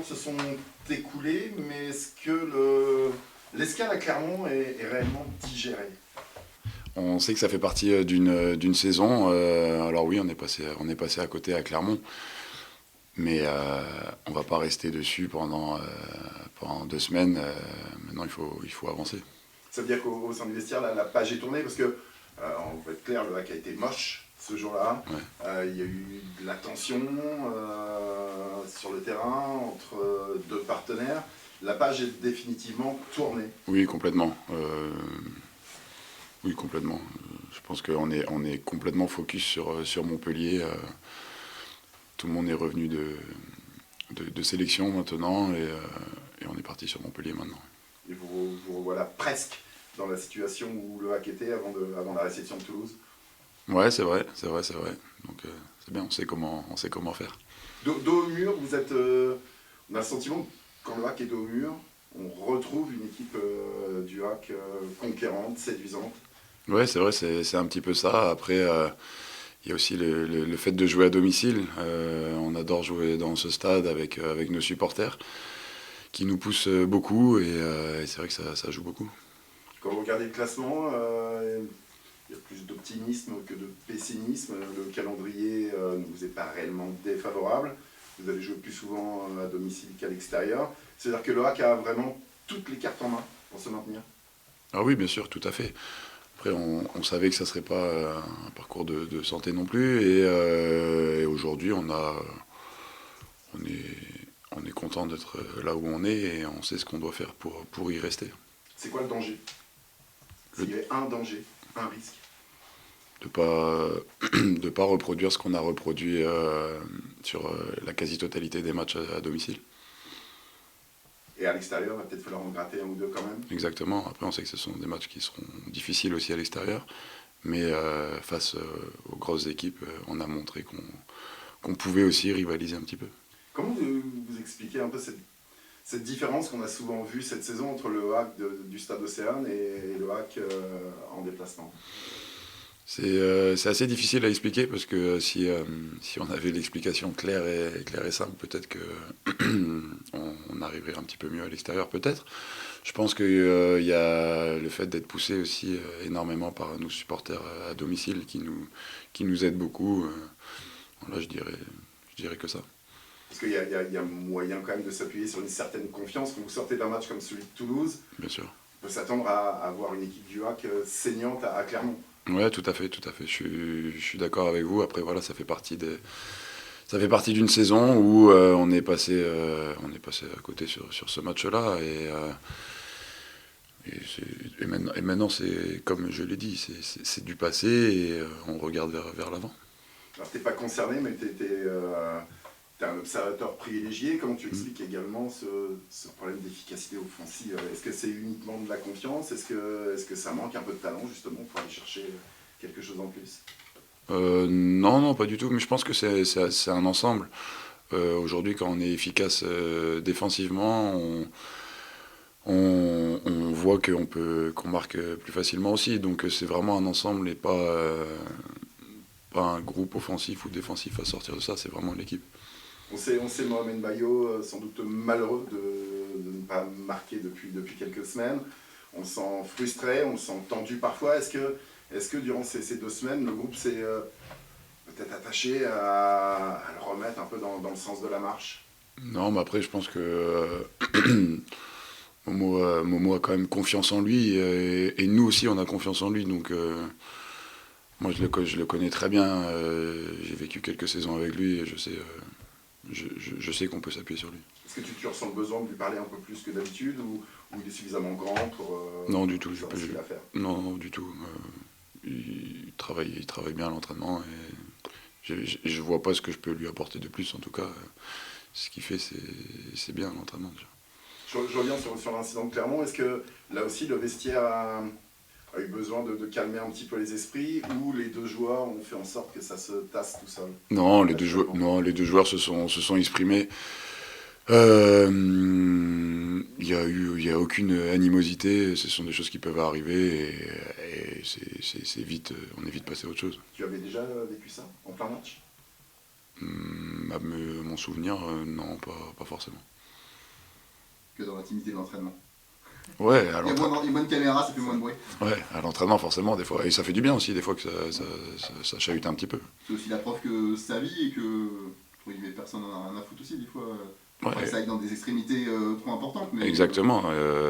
jours se sont écoulés, mais est-ce que l'escale à Clermont est réellement digérée? On sait que ça fait partie d'une saison. Alors oui, on est passé à côté à Clermont, mais on va pas rester dessus pendant 2 semaines. Maintenant, il faut avancer. Ça veut dire qu'au sein du vestiaire, la page est tournée, parce que, on va être clair, le hack a été moche ce jour-là. Ouais. Il y a eu de la tension sur le terrain entre deux partenaires. La page est définitivement tournée. Oui, complètement. Oui, complètement. Je pense on est complètement focus sur Montpellier. Tout le monde est revenu de sélection maintenant et on est parti sur Montpellier maintenant. Et vous revoilà presque dans la situation où le hack était avant la réception de Toulouse. Ouais, c'est vrai. Donc c'est bien, on sait comment faire. Dos au mur, on a le sentiment que quand le hack est dos au mur, on retrouve une équipe du hack conquérante, séduisante. Ouais, c'est vrai, c'est un petit peu ça. Après, il y a aussi le fait de jouer à domicile. On adore jouer dans ce stade avec nos supporters qui nous poussent beaucoup et c'est vrai que ça joue beaucoup. Quand vous regardez le classement, il y a plus d'optimisme que de pessimisme. Le calendrier ne vous est pas réellement défavorable. Vous allez jouer plus souvent à domicile qu'à l'extérieur. C'est-à-dire que le hack a vraiment toutes les cartes en main pour se maintenir. Ah oui, bien sûr, tout à fait. Après, on savait que ça ne serait pas un parcours de santé non plus et aujourd'hui, on est content d'être là où on est et on sait ce qu'on doit faire pour y rester. C'est quoi le danger? S'il y avait un danger, un risque? De pas reproduire ce qu'on a reproduit sur la quasi-totalité des matchs à domicile. Et à l'extérieur, il va peut-être falloir en gratter un ou deux quand même. Exactement. Après, on sait que ce sont des matchs qui seront difficiles aussi à l'extérieur. Mais face aux grosses équipes, on a montré qu'on pouvait aussi rivaliser un petit peu. Comment vous expliquez un peu cette différence qu'on a souvent vue cette saison entre le hack du Stade Océane et le hack en déplacement? C'est assez difficile à expliquer parce que si on avait l'explication claire et simple, peut-être qu'on arriverait un petit peu mieux à l'extérieur, peut-être. Je pense qu'il y a le fait d'être poussé aussi énormément par nos supporters à domicile qui nous aide beaucoup. Voilà, je dirais que ça. Parce qu'il y a moyen quand même de s'appuyer sur une certaine confiance. Quand vous sortez d'un match comme celui de Toulouse, Bien sûr. on peut s'attendre à avoir une équipe du hack saignante à Clermont. Ouais, tout à fait. Je suis d'accord avec vous. Après, voilà, ça fait partie d'une saison où on est passé à côté sur ce match-là et maintenant, c'est comme je l'ai dit, c'est du passé et on regarde vers l'avant. Alors t'es pas concerné, mais t'es un observateur privilégié. Comment tu expliques également ce problème d'efficacité offensive? Est-ce que c'est uniquement de la confiance? Est-ce que ça manque un peu de talent justement pour aller chercher quelque chose en plus? Non, pas du tout. Mais je pense que c'est un ensemble. Aujourd'hui, quand on est efficace défensivement, on voit qu'on marque plus facilement aussi. Donc c'est vraiment un ensemble et pas un groupe offensif ou défensif à sortir de ça. C'est vraiment l'équipe. On sait Mohamed Bayo sans doute malheureux de ne pas marquer depuis quelques semaines. On se sent frustré, on se sent tendu parfois. Est-ce que durant ces 2 semaines, le groupe s'est peut-être attaché à le remettre un peu dans le sens de la marche? Non, mais après, je pense que Momo a quand même confiance en lui et nous aussi, on a confiance en lui. Donc, moi, je le connais très bien. J'ai vécu quelques saisons avec lui et je sais qu'on peut s'appuyer sur lui. Est-ce que tu ressens le besoin de lui parler un peu plus que d'habitude ou il est suffisamment grand Non, du tout. pour savoir ce qu'il a à faire? Non, du tout. Il travaille bien à l'entraînement et je vois pas ce que je peux lui apporter de plus. En tout cas, ce qu'il fait, c'est bien à l'entraînement déjà. Je reviens sur l'incident de Clermont. Est-ce que là aussi le vestiaire a eu besoin de calmer un petit peu les esprits ou les deux joueurs ont fait en sorte que ça se tasse tout seul? Non, les deux joueurs se sont exprimés. Il y a aucune animosité. Ce sont des choses qui peuvent arriver et c'est vite, on est vite passé à autre chose. Tu avais déjà vécu ça en plein match? À mon souvenir, non, pas forcément. que dans l'intimité de l'entraînement. Ouais, Il y a moins de caméras, ça fait moins de bruit. Ouais, à l'entraînement forcément des fois, et ça fait du bien aussi des fois que ça chahute un petit peu. C'est aussi la preuve que c'est sa vie et que personne n'en a rien à foutre aussi des fois. Ouais. Que ça aille dans des extrémités trop importantes. Mais, Exactement,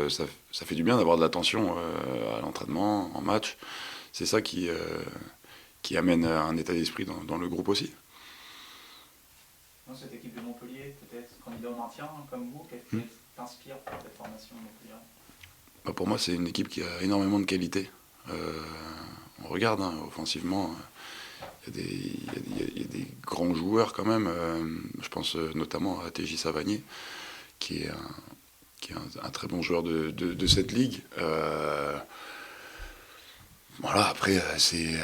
ça fait du bien d'avoir de l'attention à l'entraînement, en match. C'est ça qui amène un état d'esprit dans le groupe aussi. Dans cette équipe de Montpellier, peut-être candidat au maintien, comme vous, qu'est-ce qui t'inspire pour cette formation de Montpellier? Bah pour moi, c'est une équipe qui a énormément de qualité. On regarde, hein, offensivement, il y a des grands joueurs quand même. Je pense notamment à TJ Savanier, qui est un très bon joueur de cette ligue. Voilà, après, c'est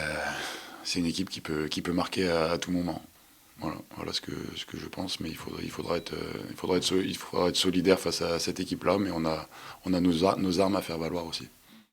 une équipe qui peut marquer à tout moment. Voilà ce que je pense, mais il faudra être solidaire face à cette équipe-là, mais on a nos armes à faire valoir aussi.